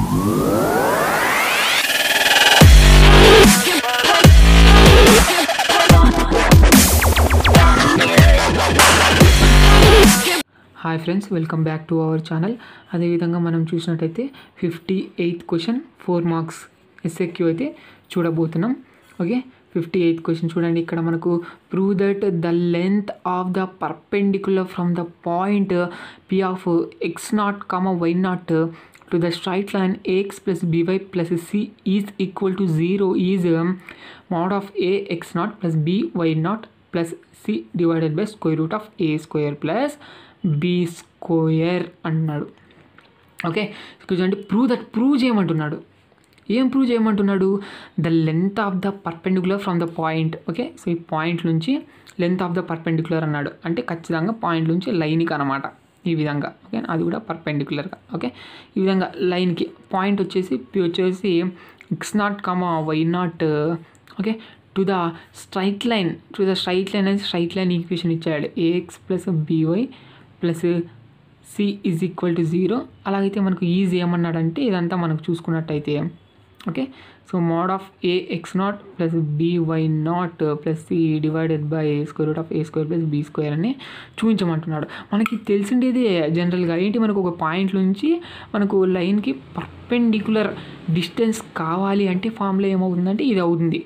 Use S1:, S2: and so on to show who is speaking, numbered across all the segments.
S1: Hi friends, welcome back to our channel. అదేవిధంగా మనం చూసినట్టయితే 58th క్వశ్చన్ 4 మార్క్స్ ఎస్ఏక్యూ అయితే చూడబోతున్నాం. ఓకే, 58th క్వశ్చన్ చూడండి. ఇక్కడ మనకు prove that the length of the perpendicular from the point P of x0, y0 to the straight line ax plus by plus c is equal to 0 is mod of a x0 plus b y0 plus c divided by square root of a square plus b square అన్నాడు. Okay, చూడండి, prove చేయమంటున్నాడు. ఏం prove చేయమంటున్నాడు? The length of the perpendicular from the point. Okay, so ఈ point నుంచి length of the perpendicular అన్నాడు అంటే ఖచ్చితంగా పాయింట్ నుంచి లైన్కి అనమాట. ఈ విధంగా, ఓకే, అది కూడా పర్పెండిక్యులర్గా. ఓకే, ఈ విధంగా లైన్కి పాయింట్ వచ్చేసి x0, y0, okay, to the straight line అనేది స్ట్రైట్ లైన్ ఈక్వేషన్ ఇచ్చాడు. ax plus by plus c is equal to 0. అలాగైతే మనకు ఈజ్ ఏమన్నాడంటే ఇదంతా మనకు చూసుకున్నట్టయితే, okay, so mode of ax0 plus by0 plus c divided by square root of a square plus b square అని చూపించమంటున్నాడు. మనకి తెలిసిండేది జనరల్గా ఏంటి, మనకు ఒక పాయింట్ నుంచి మనకు లైన్కి పర్పెండిక్యులర్ డిస్టెన్స్ కావాలి అంటే ఫార్ములా ఏమవుతుందంటే ఇది అవుతుంది.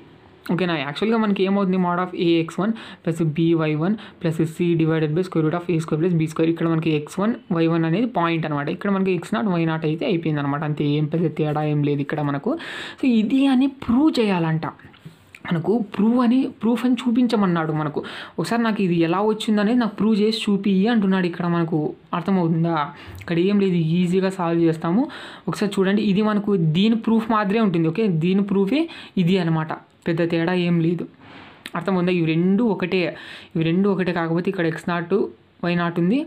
S1: ఓకేనా, యాక్చువల్గా మనకి ఏమవుతుంది, mode of ax1 plus by1 plus c divided by square root of a square plus b square. ఇక్కడ మనకి x1 y1 అనేది పాయింట్ అనమాట. ఇక్కడ మనకి x0 y0 అయితే అయిపోయింది అనమాట. అంతే, ఏం పెద్ద తేడా ఏం లేదు ఇక్కడ మనకు. సో ఇది అని ప్రూవ్ చేయాలంట. మనకు ప్రూఫ్ అని చూపించమన్నాడు. మనకు ఒకసారి నాకు ఇది ఎలా వచ్చిందనేది నాకు ప్రూవ్ చేసి చూపి అంటున్నాడు. ఇక్కడ మనకు అర్థమవుతుందా? ఇక్కడ ఏం లేదు, ఈజీగా సాల్వ్ చేస్తాము. ఒకసారి చూడండి, ఇది మనకు దీని ప్రూఫ్ మాదిరే ఉంటుంది. ఓకే, దీని ప్రూఫే ఇది అనమాట, పెద్ద తేడా ఏం లేదు. అర్థమవుతుందా? ఇవి రెండు ఒకటే కాకపోతే ఇక్కడ x0 y0 ఉంది.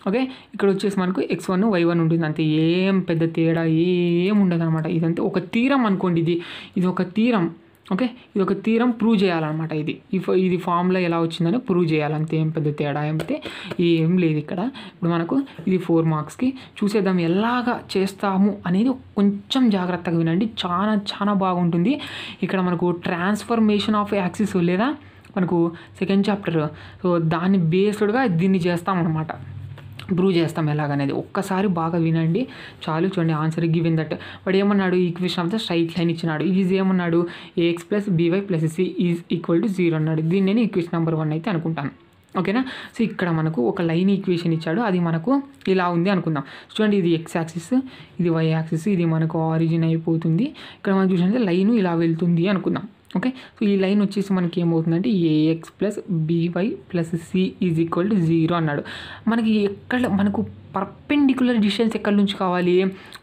S1: ఓకే, ఇక్కడ వచ్చేసి మనకు x1 y1 ఉంటుంది. అంతే, ఏం పెద్ద తేడా ఏం ఉండదు అనమాట. ఇదంతా ఒక థీరం అనుకోండి. ఇది ఒక థీరం. ఓకే, ఇది ఒక థీరం ప్రూవ్ చేయాలన్నమాట. ఇది ఫార్ములా ఎలా వచ్చిందని ప్రూవ్ చేయాలంతే, ఏం పెద్ద తేడా అయితే ఏం లేదు ఇక్కడ. ఇప్పుడు మనకు ఇది 4 మార్క్స్కి చూసేద్దాం ఎలాగా చేస్తాము అనేది. కొంచెం జాగ్రత్తగా వినండి, చాలా బాగుంటుంది. ఇక్కడ మనకు ట్రాన్స్ఫర్మేషన్ ఆఫ్ యాక్సిస్ లేదా మనకు సెకండ్ చాప్టర్, సో దాన్ని బేస్డ్గా దీన్ని చేస్తామన్నమాట, ప్రూవ్ చేస్తాం ఎలాగనేది. ఒక్కసారి బాగా వినండి చాలు. చూడండి, ఆన్సర్ గివెన్ దట్ వాడు ఏమన్నాడు, equation of the straight line ఇచ్చినాడు. ఇది ఏమన్నాడు, ax plus by plus c is equal to 0 అన్నాడు. దీన్ని నేను ఈక్వేషన్ నెంబర్ 1 అయితే అనుకుంటాను. ఓకేనా, సో ఇక్కడ మనకు ఒక లైన్ ఈక్వేషన్ ఇచ్చాడు, అది మనకు ఇలా ఉంది అనుకుందాం. చూడండి, ఇది x యాక్సిస్, ఇది y యాక్సిస్, ఇది మనకు ఆరిజిన్ అయిపోతుంది. ఇక్కడ మనం చూసినట్లయితే లైన్ ఇలా వెళ్తుంది అనుకుందాం. ఓకే, సో ఈ లైన్ వచ్చేసి మనకి ఏమవుతుందంటే ax plus by plus c is equal to 0 అన్నాడు. మనకు పర్పెండిక్యులర్ డిస్టెన్స్ ఎక్కడి నుంచి కావాలి,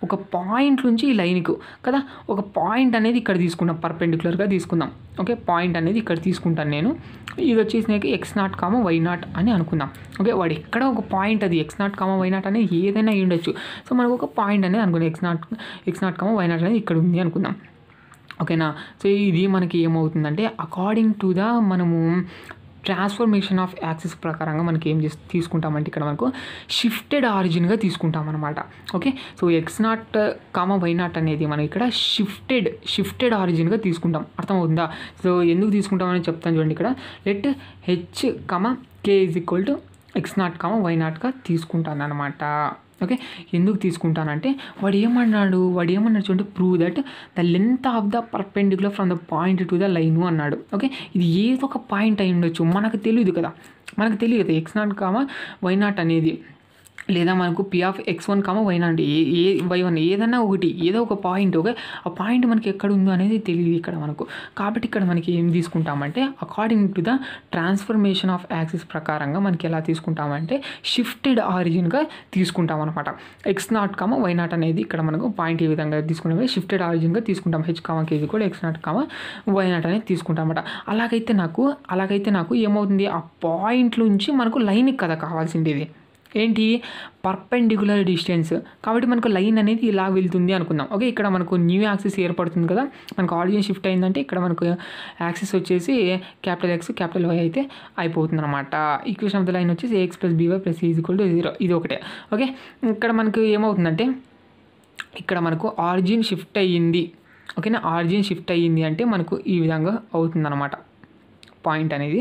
S1: ఒక పాయింట్ నుంచి ఈ లైన్కు కదా. ఒక పాయింట్ అనేది ఇక్కడ తీసుకుందాం, పర్పెండిక్యులర్గా తీసుకుందాం. ఓకే, పాయింట్ అనేది ఇక్కడ తీసుకుంటాను నేను. ఇది వచ్చేసి నాకు x0, y0 అని అనుకుందాం. ఓకే, వాడు ఎక్కడ ఒక పాయింట్, అది x0, y0 అనేది ఏదైనా అయి ఉండొచ్చు. సో మనకు ఒక పాయింట్ అనేది అనుకుందాం, x0, y0 అనేది ఇక్కడ ఉంది అనుకుందాం. ఓకేనా, సో ఇది మనకి ఏమవుతుందంటే అకార్డింగ్ టు ద మనము ట్రాన్స్ఫర్మేషన్ ఆఫ్ యాక్సిస్ ప్రకారంగా మనకి ఏం తీసుకుంటామంటే ఇక్కడ మనకు షిఫ్టెడ్ ఆరిజిన్గా తీసుకుంటాం అనమాట. ఓకే, సో x0, y0 అనేది మనం ఇక్కడ షిఫ్టెడ్ ఆరిజిన్గా తీసుకుంటాం. అర్థమవుతుందా? సో ఎందుకు తీసుకుంటామని చెప్తాను చూడండి. ఇక్కడ let h, k is equal to x0, y0గా తీసుకుంటాను అనమాట. ఓకే, ఎందుకు తీసుకుంటానంటే వాడు ఏమన్నాడు చూడండి, prove that the length of the perpendicular from the point to the line అన్నాడు. ఓకే, ఇది ఏదో ఒక పాయింట్ అయి ఉండొచ్చు, మనకు తెలియదు కదా x0, y0 అనేది, లేదా మనకు p of x1, y0 y1 ఏదన్నా ఒకటి, ఏదో ఒక పాయింట్. ఓకే, ఆ పాయింట్ మనకి ఎక్కడ ఉందో అనేది తెలియదు ఇక్కడ మనకు. కాబట్టి ఇక్కడ మనకి ఏం తీసుకుంటామంటే according to the transformation of axis ప్రకారంగా మనకి ఎలా తీసుకుంటామంటే షిఫ్టెడ్ ఆరిజిన్గా తీసుకుంటాం అనమాట. x0, y0 అనేది ఇక్కడ మనకు పాయింట్ ఏ విధంగా తీసుకుంటాం, షిఫ్టెడ్ ఆరిజిన్గా తీసుకుంటాం. h, k కూడా x0, y0 అనేది తీసుకుంటాం అనమాట. అలాగైతే నాకు ఏమవుతుంది, ఆ పాయింట్ నుంచి మనకు లైన్కి కదా కావాల్సిండేది, ఏంటి, పర్పెండిక్యులర్ డిస్టెన్స్. కాబట్టి మనకు లైన్ అనేది ఇలా వెళ్తుంది అనుకుందాం. ఓకే, ఇక్కడ మనకు న్యూ యాక్సిస్ ఏర్పడుతుంది కదా, మనకు ఆరిజిన్ షిఫ్ట్ అయిందంటే ఇక్కడ మనకు యాక్సిస్ వచ్చేసి X, Y అయితే అయిపోతుంది అనమాట. ఈక్వేషన్ ఆఫ్ ద లైన్ వచ్చేసి ax plus by plus c is equal to 0. ఇది ఒకటే. ఓకే, ఇక్కడ మనకు ఏమవుతుందంటే ఇక్కడ మనకు ఆరిజిన్ షిఫ్ట్ అయ్యింది. ఓకేనా, ఆరిజిన్ షిఫ్ట్ అయ్యింది అంటే మనకు ఈ విధంగా అవుతుందన్నమాట. పాయింట్ అనేది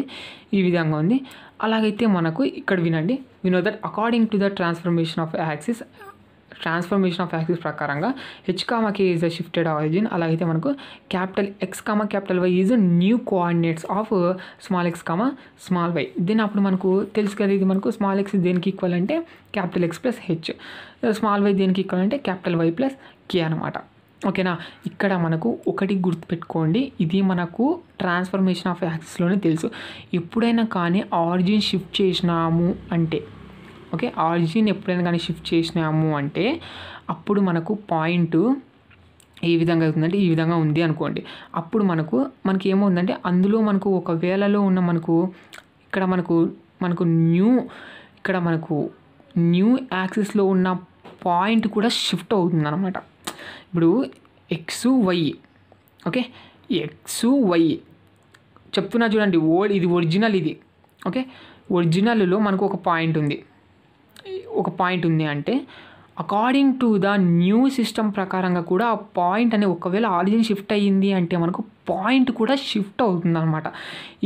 S1: ఈ విధంగా ఉంది. అలాగైతే మనకు ఇక్కడ వినండి, we know that according to the transformation of axis ప్రకారంగా H comma K is the shifted origin. అలాగైతే మనకు capital X comma capital Y is new coordinates of small X comma small Y. దీని అప్పుడు మనకు తెలుసు కదా, ఇది మనకు స్మాల్ ఎక్స్ దేనికి ఈక్వల్ అంటే capital X plus H, small Y దేనికి ఈక్వల్ అంటే క్యాపిటల్ వై ప్లస్ కే అనమాట. ఓకేనా, ఇక్కడ మనకు ఒకటి గుర్తుపెట్టుకోండి, ఇది మనకు ట్రాన్స్ఫర్మేషన్ ఆఫ్ యాక్సిస్లోనే తెలుసు. ఎప్పుడైనా కానీ ఆరిజిన్ షిఫ్ట్ చేసినాము అంటే, ఓకే, ఆరిజిన్ ఎప్పుడైనా కానీ షిఫ్ట్ చేసినాము అంటే అప్పుడు మనకు పాయింట్ ఏ విధంగా అవుతుందంటే ఈ విధంగా ఉంది అనుకోండి. అప్పుడు మనకి ఏమవుతుందంటే అందులో మనకు ఒక వేళలో ఉన్న ఇక్కడ మనకు న్యూ యాక్సిస్లో ఉన్న పాయింట్ కూడా షిఫ్ట్ అవుతుంది అనమాట. ఇప్పుడు x y, okay, x y చెప్తున్నా చూడండి, ఇది ఒరిజినల్, ఇది ఓకే. ఒరిజినల్లో మనకు ఒక పాయింట్ ఉంది అంటే according to the new system ప్రకారంగా కూడా ఆ పాయింట్ అనే ఒకవేళ ఆరిజిన్ షిఫ్ట్ అయ్యింది అంటే మనకు పాయింట్ కూడా షిఫ్ట్ అవుతుంది అనమాట.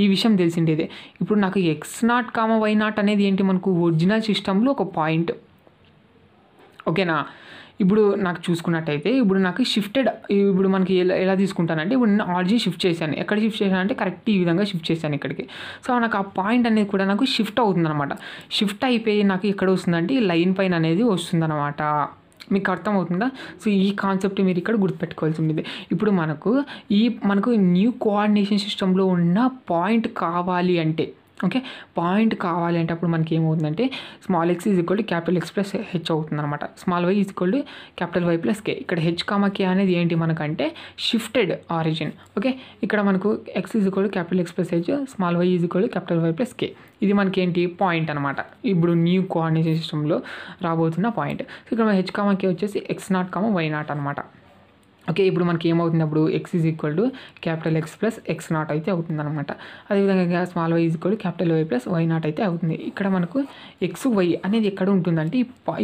S1: ఈ విషయం తెలిసిండేదే. ఇప్పుడు నాకు x0, y0 అనేది ఏంటి, మనకు ఒరిజినల్ సిస్టంలో ఒక పాయింట్. ఓకేనా, ఇప్పుడు నాకు చూసుకున్నట్టయితే ఇప్పుడు నాకు షిఫ్టెడ్, ఇప్పుడు మనకి ఎలా తీసుకుంటానంటే ఇప్పుడు నేను ఆరిజిన్ షిఫ్ట్ చేశాను. ఎక్కడ షిఫ్ట్ చేశాను అంటే కరెక్ట్ ఈ విధంగా షిఫ్ట్ చేశాను ఇక్కడికి. సో నాకు ఆ పాయింట్ అనేది కూడా నాకు షిఫ్ట్ అవుతుంది అనమాట. షిఫ్ట్ అయిపోయి నాకు ఎక్కడ వస్తుందంటే ఈ లైన్ పైన అనేది వస్తుందన్నమాట. మీకు అర్థమవుతుందా? సో ఈ కాన్సెప్ట్ మీరు ఇక్కడ గుర్తుపెట్టుకోవాల్సి ఉంది. ఇప్పుడు మనకు న్యూ కోఆర్డినేషన్ సిస్టంలో ఉన్న పాయింట్ కావాలి అంటే, ఓకే, పాయింట్ కావాలి అంటే అప్పుడు మనకి ఏమవుతుందంటే small X is equal to capital X plus H అవుతుంది అనమాట. Small why is equal to capital why plus K. ఇక్కడ హెచ్ కామా కే అనేది ఏంటి మనకంటే షిఫ్టెడ్ ఆరిజిన్. ఓకే, ఇక్కడ మనకు X is equal to capital X plus H, small why is equal to capital why plus K. ఇది మనకి ఏంటి point అనమాట. ఇప్పుడు న్యూ కోఆర్డినేషన్ సిస్టంలో రాబోతున్న పాయింట్. సో ఇక్కడ హెచ్ కామా కే వచ్చేసి x0, y0 అనమాట. ఓకే, ఇప్పుడు మనకి ఏమవుతుంది, అప్పుడు x is equal to capital X plus x0 అయితే అవుతుంది అనమాట. అదేవిధంగా small why is equal to capital why plus y0 అయితే అవుతుంది. ఇక్కడ మనకు ఎక్స్ వై అనేది ఎక్కడ ఉంటుందంటే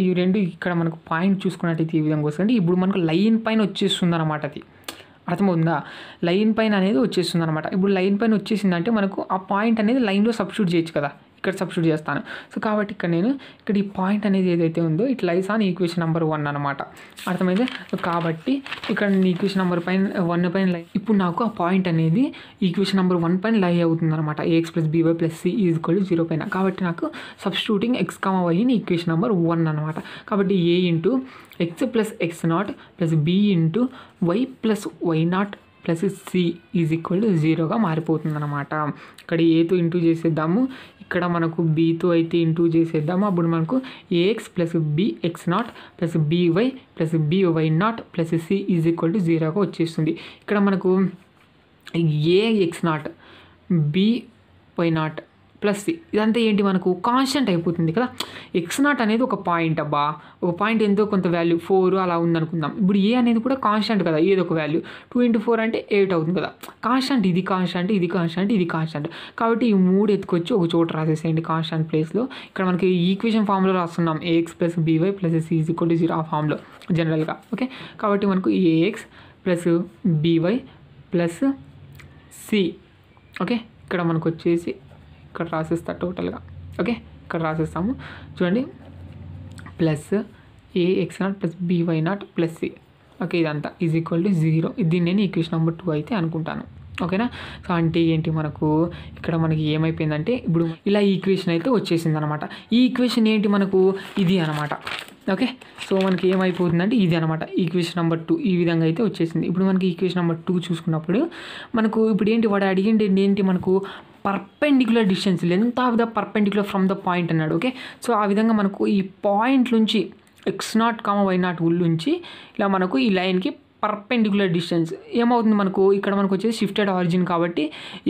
S1: ఈ రెండు ఇక్కడ మనకు పాయింట్ చూసుకున్నట్టయితే ఈ విధంగా వస్తుంది. ఇప్పుడు మనకు లైన్ పైన వచ్చేస్తుంది అనమాట. అది అర్థమవుతుందా? లైన్ పైన అనేది వచ్చేస్తుంది అనమాట. ఇప్పుడు లైన్ పైన వచ్చేసిందంటే మనకు ఆ పాయింట్ అనేది లైన్లో సబ్స్టిట్యూట్ చేయొచ్చు కదా, ఇక్కడ సబ్స్టిట్యూట్ చేస్తాను. సో కాబట్టి ఇక్కడ ఈ పాయింట్ అనేది ఏదైతే ఉందో it lies on equation number 1 అనమాట. అర్థమైంది? కాబట్టి ఇక్కడ ఈక్వేషన్ నెంబర్ 1 పైన ఇప్పుడు నాకు ఆ పాయింట్ అనేది ఈక్వేషన్ నెంబర్ 1 పైన లై అవుతుంది అనమాట. ax plus B Y plus C is equal to 0 పైన. కాబట్టి నాకు substituting X comma Y in equation number 1 అనమాట. కాబట్టి a into X plus x0 plus b into Y plus y0 plus C is equal to 0గా మారిపోతుంది అనమాట. ఇక్కడ ఏతో ఇంటూ చేసేద్దాము, ఇక్కడ మనకు బీతో అయితే ఇంటూ చేసేద్దాము. అప్పుడు మనకు a x plus bx0 plus b y plus by0 plus C is equal to 0గా వచ్చేస్తుంది. ఇక్కడ మనకు ax0 by0 ప్లస్ సి ఇదంతా ఏంటి మనకు కాన్స్టెంట్ అయిపోతుంది కదా. x0 అనేది ఒక పాయింట్, ఒక పాయింట్ ఎంతో కొంత వాల్యూ 4 అలా ఉందనుకుందాం. ఇప్పుడు ఏ అనేది కూడా కాన్స్టెంట్ కదా, ఏదో ఒక వాల్యూ 2 × 4 అంటే 8 అవుతుంది కదా. కాన్స్టెంట్, ఇది కాన్స్టెంట్, ఇది కాన్స్టెంట్, ఇది కాన్స్టెంట్. కాబట్టి ఈ 3 ఎత్తుకొచ్చి ఒక చోట రాసేసేయండి కాన్స్టెంట్ ప్లేస్లో. ఇక్కడ మనకి ఈక్వేషన్ ఫామ్లో రాస్తున్నాం a x plus b y plus C is equal to 0 ఆ ఫామ్లో జనరల్గా. ఓకే, కాబట్టి మనకు a x plus b y plus C, okay, ఇక్కడ మనకు వచ్చేసి ఇక్కడ రాసేస్తా టోటల్గా. ఓకే, ఇక్కడ రాసేస్తాము చూడండి, plus ax0 plus by0 plus C. Okay, ఇదంతా ఈజ్ ఈక్వల్ టు 0. దీన్ని నేను ఈక్వేషన్ నెంబర్ 2 అయితే అనుకుంటాను. ఓకేనా. సో అంటే ఏంటి మనకు ఇక్కడ మనకి ఏమైపోయిందంటే ఇప్పుడు ఇలా ఈక్వేషన్ అయితే వచ్చేసింది అనమాట. ఈ ఈక్వేషన్ ఏంటి మనకు ఇది అనమాట. ఓకే, సో మనకి ఏమైపోతుందంటే ఇది అనమాట ఈక్వేషన్ నెంబర్ 2 ఈ విధంగా అయితే వచ్చేసింది. ఇప్పుడు మనకి ఈక్వేషన్ నెంబర్ 2 చూసుకున్నప్పుడు మనకు ఇప్పుడు ఏంటి వాడు అడిగింది ఏంటి మనకు perpendicular distance, length of the perpendicular from the point అన్నాడు. ఓకే, సో ఆ విధంగా మనకు ఈ పాయింట్ నుంచి x0, y0 నుంచి ఇలా మనకు ఈ లైన్కి పర్పెండిక్యులర్ డిస్టెన్స్ ఏమవుతుంది మనకు ఇక్కడ మనకు వచ్చేసి షిఫ్టెడ్ ఆరిజిన్ కాబట్టి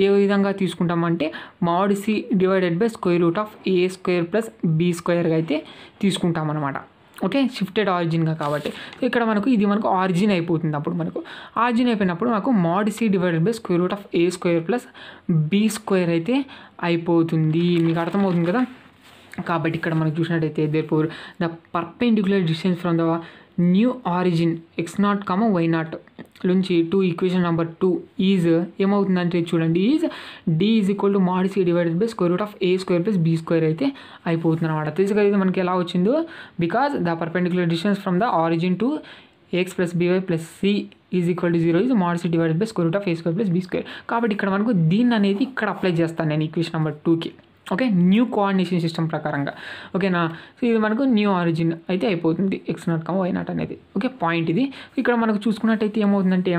S1: ఏ విధంగా తీసుకుంటామంటే mod c divided by square root of a² plus b² అయితే తీసుకుంటాం అనమాట. ఓకే, షిఫ్టెడ్ ఆరిజిన్గా కాబట్టి ఇక్కడ మనకు ఇది మనకు ఆరిజిన్ అయిపోతుంది. అప్పుడు మనకు ఆరిజిన్ అయిపోయినప్పుడు మనకు mod c divided by square root of a² plus b² అయితే అయిపోతుంది. మీకు అర్థమవుతుంది కదా. కాబట్టి ఇక్కడ మనకు చూసినట్టయితే therefore the perpendicular distance from the new origin x0, y0 నుంచి టు ఈక్వేషన్ నెంబర్ 2 ఈజ్ ఏమవుతుందంటే చూడండి, is d is equal to mod c divided by square root of a² plus b² అయితే అయిపోతుంది అనమాట. తీసుకెళ్తే మనకి ఎలా వచ్చిందో, because the perpendicular distance from the origin to x plus by plus c is equal to 0 is mod c divided by square root of a² plus b². కాబట్టి ఇక్కడ మనకు దీన్ని అనేది ఇక్కడ అప్లై చేస్తాను నేను ఈక్వేషన్ నెంబర్ 2కి. ఓకే, న్యూ కోఆర్డినేషన్ సిస్టమ్ ప్రకారంగా. ఓకేనా, సో ఇది మనకు న్యూ ఆరిజిన్ అయితే అయిపోతుంది x0, y0 అనేది. ఓకే, పాయింట్ ఇది. ఇక్కడ మనకు చూసుకున్నట్టయితే ఏమవుతుందంటే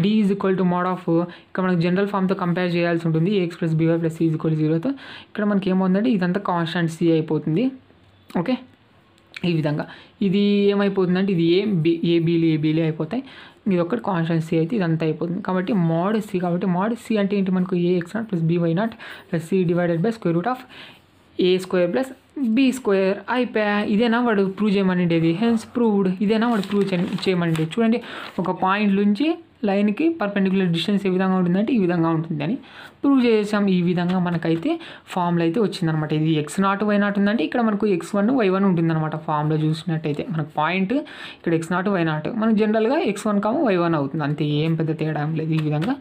S1: d is equal to mod of, ఇక్కడ మనకు జనరల్ ఫామ్తో కంపేర్ చేయాల్సి ఉంటుంది x plus by plus c is equal to 0తో. ఇక్కడ మనకి ఏమవుతుందంటే ఇదంతా కాన్స్టెంట్ c అయిపోతుంది. ఓకే, ఈ విధంగా ఇది ఏమైపోతుందంటే ఇది ఏబీలు అయిపోతాయి. ఇది ఒకటి కాన్స్టెంట్ సి అయితే ఇదంతా అయిపోతుంది. కాబట్టి మోడ్ సి, కాబట్టి మోడ్ సి అంటే ఏంటి, మనకు ax0 plus by0 plus c divided by square root of a² plus b² అయిపోయా. ఇదేనా వాడు ప్రూవ్ చేయమనిండేది, హెన్స్ ప్రూవ్డ్. ఇదేనా వాడు ప్రూవ్ చేయమనిండేది. చూడండి, ఒక పాయింట్ నుంచి లైన్కి పర్పెండిక్యులర్ డిస్టెన్స్ ఏ విధంగా ఉంటుందంటే ఈ విధంగా ఉంటుందని ప్రూవ్ చేసాం. ఈ విధంగా మనకైతే ఫామ్లో అయితే వచ్చిందనమాట. ఇది x0, y0 ఉందంటే ఇక్కడ మనకు x1, y1 ఉంటుందన్నమాట. ఫామ్లో చూసినట్టయితే మనకు పాయింట్ ఇక్కడ x0, y0 మనకు జనరల్గా x1, y1 అవుతుంది. అంతే, ఏం పెద్ద తేడా లేదు. ఈ విధంగా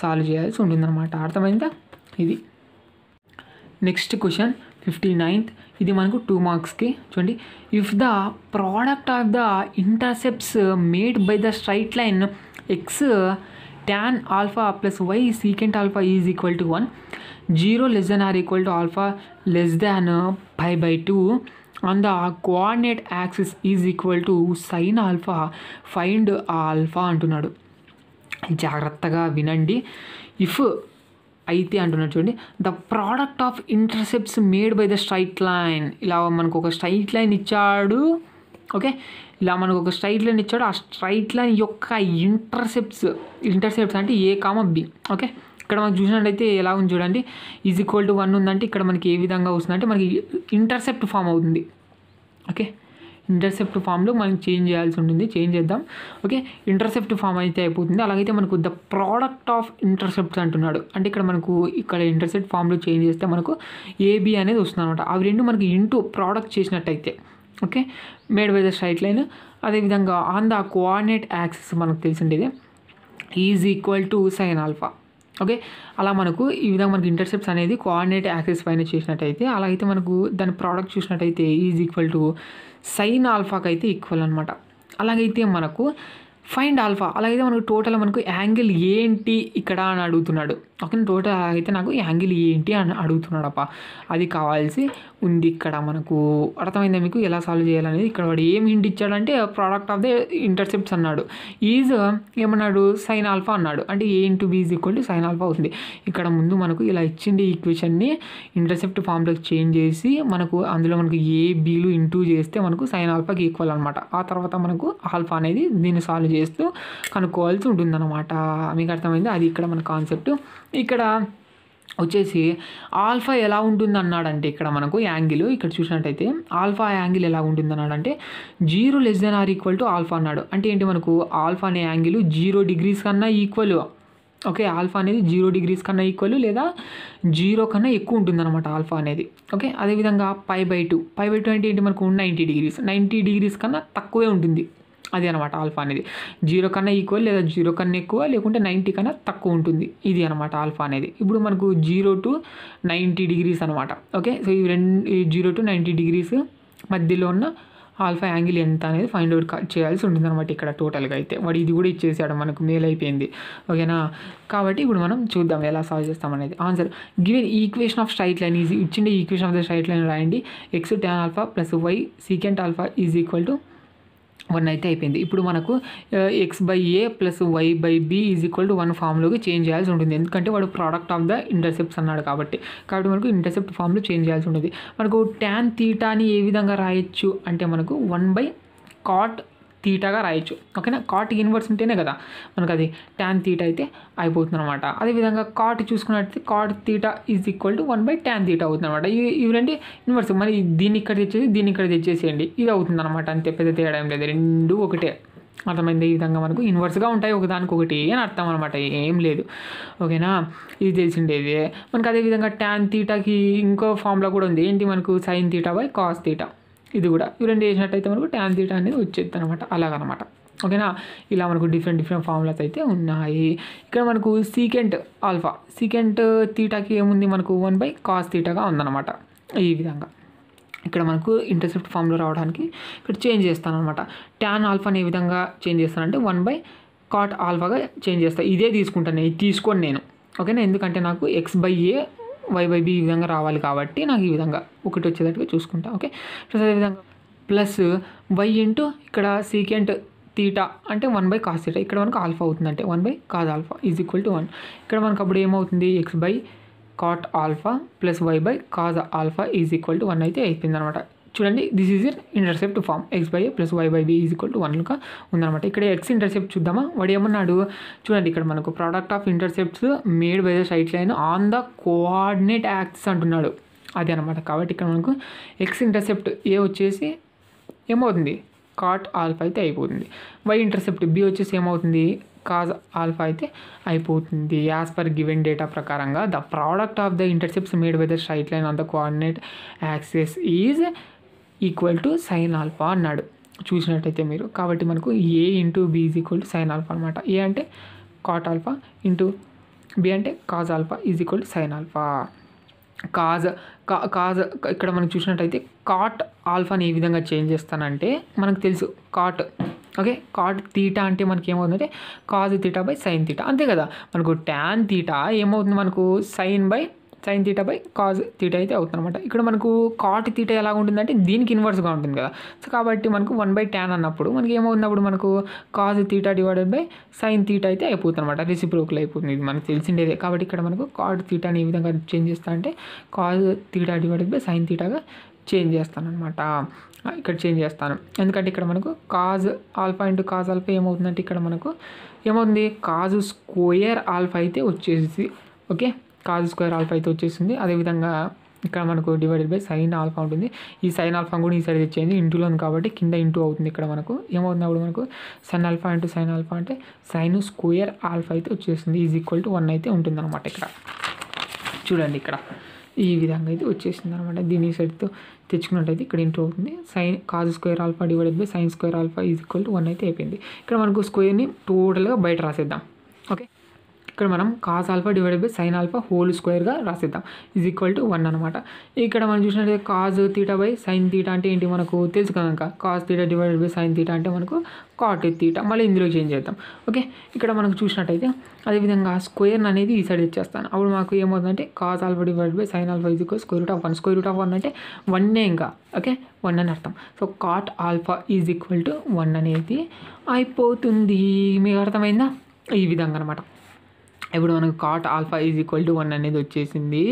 S1: సాల్వ్ చేయాల్సి ఉంటుందన్నమాట. అర్థమైందా? ఇది నెక్స్ట్ క్వశ్చన్ 59th. ఇది మనకు 2 మార్క్స్కి. చూడండి, if the product of the intercepts made by the straight line x tan alpha plus y secant alpha is equal to 1, 0 less than or equal to alpha less than pi by 2 on the coordinate axis is equal to sin alpha, find alpha అంటున్నాడు. జాగ్రత్తగా వినండి. If అయితే అంటున్నాడు చూడండి, the product of intercepts made by the straight line. ఇలా మనకు ఒక straight line ఇచ్చాడు. ఓకే, ఇలా మనకు ఒక స్ట్రైట్ లైన్ ఇచ్చాడు. ఆ స్ట్రైట్ లైన్ యొక్క ఇంటర్సెప్ట్స్ అంటే a, b. ఓకే, ఇక్కడ మనకు చూసినట్టయితే ఎలా ఉంది చూడండి, ఈజ్ ఈక్వల్ టు 1 ఉందంటే ఇక్కడ మనకి ఏ విధంగా వస్తుందంటే మనకి ఇంటర్సెప్ట్ ఫామ్ అవుతుంది. ఓకే, ఇంటర్సెప్ట్ ఫామ్లో మనం చేంజ్ చేయాల్సి ఉంటుంది. చేంజ్ చేద్దాం. ఓకే, ఇంటర్సెప్ట్ ఫామ్ అయితే అయిపోతుంది. అలాగైతే మనకు ద ప్రోడక్ట్ ఆఫ్ ఇంటర్సెప్ట్స్ అంటున్నాడు. అంటే ఇక్కడ మనకు ఇక్కడ ఇంటర్సెప్ట్ ఫామ్లో చేంజ్ చేస్తే మనకు ఏబి అనేది వస్తుంది అనమాట. అవి రెండు మనకి ఇంటూ ప్రోడక్ట్ చేసినట్టయితే okay, made by the straight line. అదేవిధంగా ఆన్ ద కోఆర్డినేట్ యాక్సిస్ మనకు తెలిసిండేది is equal to sine alpha. Okay, అలా మనకు ఈ విధంగా మనకు ఇంటర్సెప్ట్స్ అనేది కోఆర్డినేట్ యాక్సిస్ పైన చేసినట్టయితే, అలాగైతే మనకు దాని ప్రోడక్ట్ చూసినట్టయితే ఈజ్ ఈక్వల్ టు సైన్ ఆల్ఫాకి అయితే ఈక్వల్ అనమాట. అలాగైతే మనకు ఫైండ్ ఆల్ఫా, అలాగైతే మనకు టోటల్ మనకు యాంగిల్ ఏంటి ఇక్కడ అని అడుగుతున్నాడు. ఓకే, టోటల్ అయితే నాకు యాంగిల్ ఏంటి అని అడుగుతున్నాడప్ప. అది కావాల్సి ఉంది ఇక్కడ. మనకు అర్థమైందా మీకు ఎలా సాల్వ్ చేయాలనేది? ఇక్కడ వాడు ఏం హింట్ ఇచ్చాడంటే ప్రోడక్ట్ ఆఫ్ ద ఇంటర్సెప్ట్స్ అన్నాడు. ఈజ్ ఏమన్నాడు, సైన్ ఆల్ఫా అన్నాడు. అంటే a into b is equal to sine alpha అవుతుంది. ఇక్కడ ముందు మనకు ఇలా ఇచ్చింది ఈక్వేషన్ని ఇంటర్సెప్ట్ ఫామ్లోకి చేంజ్ చేసి మనకు అందులో మనకు a, bలు ఇంటూ చేస్తే మనకు సైన్ ఆల్ఫాకి ఈక్వల్ అనమాట. ఆ తర్వాత మనకు ఆల్ఫా అనేది దీన్ని సాల్వ్ చేస్తూ కనుక్కోవాల్సి ఉంటుందన్నమాట. మీకు అర్థమైంది? అది ఇక్కడ మన కాన్సెప్ట్. ఇక్కడ వచ్చేసి ఆల్ఫా ఎలా ఉంటుంది అన్నాడంటే ఇక్కడ మనకు యాంగిల్ ఇక్కడ చూసినట్టయితే ఆల్ఫా యాంగిల్ ఎలా ఉంటుంది అన్నాడంటే 0 less than or equal to alpha అన్నాడు. అంటే ఏంటి, మనకు ఆల్ఫా అనే యాంగిల్ 0 degrees కన్నా ఈక్వల్. ఓకే, ఆల్ఫా అనేది 0 degrees కన్నా ఈక్వల్ లేదా 0 కన్నా ఎక్కువ ఉంటుంది అనమాట ఆల్ఫా అనేది. ఓకే, అదేవిధంగా π/2 అంటే ఏంటి, మనకు 90 degrees కన్నా తక్కువే ఉంటుంది. అది అనమాట ఆల్ఫా అనేది. 0 కన్నా ఈక్వల్ లేదా 0 కన్నా ఎక్కువ లేకుంటే 90 కన్నా తక్కువ ఉంటుంది. ఇది అనమాట ఆల్ఫా అనేది. ఇప్పుడు మనకు 0 to 90 degrees అనమాట. ఓకే, సో ఈ 0 to 90 degrees మధ్యలో ఉన్న ఆల్ఫా యాంగిల్ ఎంత అనేది ఫైండ్ అవుట్ చేయాల్సి ఉంటుంది అనమాట. ఇక్కడ టోటల్గా అయితే వాడు ఇది కూడా ఇచ్చేసాడు, మనకు మేల్ అయిపోయింది. ఓకేనా, కాబట్టి ఇప్పుడు మనం చూద్దాం ఎలా సాల్వ్ చేస్తాం అనేది. Answer given equation of straight line is, ఇచ్చిండే equation of the straight line రాయండి. x tan alpha plus y secant alpha is equal to 1 అయితే అయిపోయింది. ఇప్పుడు మనకు x/a plus y/b is equal to 1 ఫామ్లోకి చేంజ్ చేయాల్సి ఉంటుంది. ఎందుకంటే వాడు ప్రోడక్ట్ ఆఫ్ ద ఇంటర్సెప్ట్స్ అన్నాడు కాబట్టి మనకు ఇంటర్సెప్ట్ ఫామ్లో చేంజ్ చేయాల్సి ఉంటుంది. మనకు tan θని ఏ విధంగా రాయొచ్చు అంటే మనకు 1/cot θగా రాయొచ్చు. ఓకేనా, కాట్ ఇన్వర్స్ ఉంటేనే కదా మనకు అది tan θ అయితే అయిపోతుంది అనమాట. అదేవిధంగా కాట్ చూసుకున్నట్లయితే cot θ is equal to 1/tan θ అవుతుంది అనమాట. ఇవి రెండు ఇన్వర్స్. మరి దీన్ని ఇక్కడ తెచ్చేసేయండి, ఇది అవుతుంది అనమాట. అంతే, పెద్ద తేడా ఏం లేదు, రెండు ఒకటే. అర్థమైంది? ఈ విధంగా మనకు ఇన్వర్స్గా ఉంటాయి ఒకదానికొకటి అని అర్థం అనమాట, ఏం లేదు. ఓకేనా, ఇది తెలిసిండేది మనకు. అదేవిధంగా tan θకి ఇంకో ఫార్ములా కూడా ఉంది. ఏంటి, మనకు sin θ/cos θ. ఇది కూడా ఇవి రెండు చేసినట్టయితే మనకు tan θ అనేది వచ్చేది అనమాట, అలాగనమాట. ఓకేనా, ఇలా మనకు డిఫరెంట్ ఫార్ములాస్ అయితే ఉన్నాయి. ఇక్కడ మనకు సీకెంట్ ఆల్ఫా, సీకెంట్ తీటాకి ఏముంది మనకు 1/cos θగా ఉందన్నమాట. ఈ విధంగా ఇక్కడ మనకు ఇంటర్సెప్ట్ ఫామ్లో రావడానికి ఇక్కడ చేంజ్ చేస్తాను అనమాట. tan ఆల్ఫాని ఏ విధంగా చేంజ్ చేస్తానంటే 1/cot ఆల్ఫాగా చేంజ్ చేస్తాను. ఇదే తీసుకుంటాను, ఇది తీసుకోండి నేను. ఓకేనా, ఎందుకంటే నాకు x/a y/b ఈ విధంగా రావాలి కాబట్టి నాకు ఈ విధంగా ఒకటి వచ్చేటట్టుగా చూసుకుంటా. ఓకే, అదేవిధంగా ప్లస్ y ఇంటూ ఇక్కడ సీకెంట్ తీటా అంటే 1/cos θ, ఇక్కడ మనకు ఆల్ఫా అవుతుంది అంటే 1/cos alpha is equal to 1. ఇక్కడ మనకు అప్పుడు ఏమవుతుంది x/cot alpha plus y/cos alpha is equal to 1 అయితే అయిపోయింది అనమాట. చూడండి, this is intercept form x/a plus y/b is equal to 1గా ఉందన్నమాట. ఇక్కడ x ఇంటర్సెప్ట్ చూద్దామా, వాడు ఏమన్నాడు చూడండి, ఇక్కడ మనకు product of intercepts made by the straight line on the coordinate axis అంటున్నాడు, అదే అనమాట. కాబట్టి ఇక్కడ మనకు x ఇంటర్సెప్ట్ ఏ వచ్చేసి ఏమవుతుంది cot ఆల్ఫా అయితే అయిపోతుంది, y ఇంటర్సెప్ట్ b వచ్చేసి ఏమవుతుంది cos ఆల్ఫా అయితే అయిపోతుంది. యాజ్ పర్ గివెన్ డేటా ప్రకారంగా the product of the intercepts made by the straight line on the coordinate axis is equal to sin alpha అన్నాడు చూసినట్టయితే మీరు. కాబట్టి మనకు a into b is equal to sin alpha అనమాట. ఏ అంటే cot alpha into b అంటే cos alpha is equal to sin alpha. Cause ఇక్కడ మనం చూసినట్టయితే కాట్ ఆల్ఫాని ఏ విధంగా చేంజ్ చేస్తానంటే మనకు తెలుసు కాట్, ఓకే, కాట్ తీటా అంటే మనకి ఏమవుతుందంటే cause theta by sine theta, అంతే కదా. మనకు tan తీటా ఏమవుతుంది మనకు sine theta by cause theta అయితే అవుతుంది అనమాట. ఇక్కడ మనకు కాట్ తీటా ఎలా ఉంటుందంటే దీనికి ఇన్వర్స్గా ఉంటుంది కదా. సో కాబట్టి మనకు 1/tan అన్నప్పుడు మనకి ఏమవుతున్నప్పుడు మనకు cause theta divided by sine theta అయితే అయిపోతుంది అనమాట, రెసిప్రోకల్ అయిపోతుంది, ఇది మనకు తెలిసిండేదే. కాబట్టి ఇక్కడ మనకు కాట్ తీటాని ఏ విధంగా చేంజ్ చేస్తా అంటే cos theta divided by sine తీటాగా చేంజ్ చేస్తాను అనమాట. ఇక్కడ చేంజ్ చేస్తాను ఎందుకంటే ఇక్కడ మనకు cos alpha into cos alpha ఏమవుతుందంటే ఇక్కడ మనకు ఏమవుతుంది కాజ్ స్క్వేర్ ఆల్ఫా అయితే వచ్చేసి, ఓకే, కాజ్ స్క్వేర్ ఆల్ఫా అయితే వచ్చేసింది. అదేవిధంగా ఇక్కడ మనకు డివైడెడ్ బై సైన్ ఆల్ఫా ఉంటుంది. ఈ సైన్ ఆల్ఫా కూడా ఈ సైడ్ తెచ్చేయండి, ఇంటూలో ఉంది కాబట్టి కింద ఇంటూ అవుతుంది. ఇక్కడ మనకు ఏమవుతుంది అప్పుడు మనకు sine alpha into sine alpha అంటే సైన్ స్క్వేర్ ఆల్ఫా అయితే వచ్చేసింది ఈజ్ ఈక్వల్ టు 1 అయితే ఉంటుంది అనమాట. ఇక్కడ చూడండి, ఇక్కడ ఈ విధంగా అయితే వచ్చేసింది అనమాట. దీని సైడ్తో తెచ్చుకున్నట్టయితే ఇక్కడ ఇంటూ అవుతుంది. Sine cos square alpha divided by sine square alpha is equal to 1 అయితే అయిపోయింది. ఇక్కడ మనకు స్క్వేర్ని టోటల్గా బయట రాసేద్దాం. ఓకే, ఇక్కడ మనం cos alpha divided by sine alpha whole స్క్వేర్గా రాసేద్దాం ఈజ్ ఈక్వల్ టు 1 అనమాట. ఇక్కడ మనం చూసినట్లయితే cos theta by sine theta అంటే ఏంటి మనకు తెలుసు కనుక cos theta divided by sine theta అంటే మనకు కాట్ తీటా, మళ్ళీ ఇందులో చేంజ్ చేద్దాం. ఓకే, ఇక్కడ మనకు చూసినట్టయితే అదేవిధంగా స్క్వేర్ అనేది ఈ సైడ్ ఇచ్చేస్తాను. అప్పుడు మాకు ఏమవుతుందంటే cos alpha divided by sine alpha is equal square root of 1. Square root of 1 అంటే 1 ఇంకా, ఓకే, 1 అని అర్థం. So cot alpha is equal to 1 అనేది అయిపోతుంది. మీకు అర్థమైందా? ఈ విధంగా అనమాట. ఇప్పుడు మనకు cot alpha is equal to 1 అనేది వచ్చేసింది.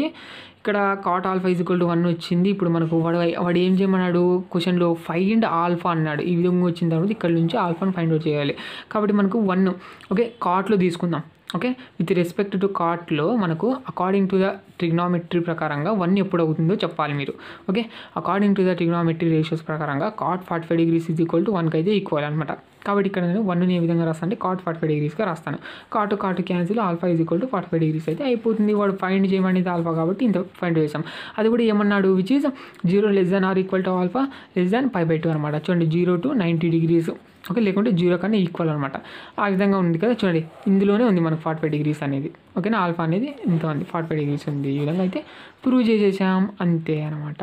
S1: ఇక్కడ cot alpha is equal to 1 వచ్చింది. ఇప్పుడు మనకు వాడు ఏం చేయమన్నాడు క్వశ్చన్లో ఫైండ్ ఆల్ఫా అన్నాడు. ఈ విధంగా వచ్చిన తర్వాత ఇక్కడ నుంచి ఆల్ఫాను ఫైండ్ అవుట్ చేయాలి. కాబట్టి మనకు 1, ఓకే, కాట్లో తీసుకుందాం. ఓకే, విత్ రెస్పెక్ట్ టు కాట్లో మనకు అకార్డింగ్ టు ద ట్రిగ్నామెట్రీ ప్రకారంగా 1 ఎప్పుడు అవుతుందో చెప్పాలి మీరు. Okay, according to the trigonometry ratios ప్రకారంగా cot 45 degrees is equal to 1కి అయితే ఈక్వల్ అనమాట. కాబట్టి ఇక్కడ నేను 1ని ఏ విధంగా రాస్తాను అంటే కాట్ 45 degreesగా రాస్తాను. కాటు cancel alpha is equal to 45 degrees అయితే అయిపోతుంది. వాడు ఫైండ్ చేయమనేది ఆల్ఫా కాబట్టి ఇంత ఫైండ్ చేసాం. అది కూడా ఏమన్నాడు which is 0 less than or equal to alpha less than π/2 అనమాట. చూడండి 0 to 90 degrees, ఓకే, లేకుంటే 0 కన్నా ఈక్వల్ అనమాట. ఆ విధంగా ఉంది కదా, చూడండి ఇందులోనే ఉంది మనకు 45 degrees అనేది. ఓకేనా, ఆల్ఫా అనేది ఇంత ఉంది 45 degrees ఉంది. ఈ విధంగా అయితే ప్రూవ్ చేసేసాం, అంతే అనమాట.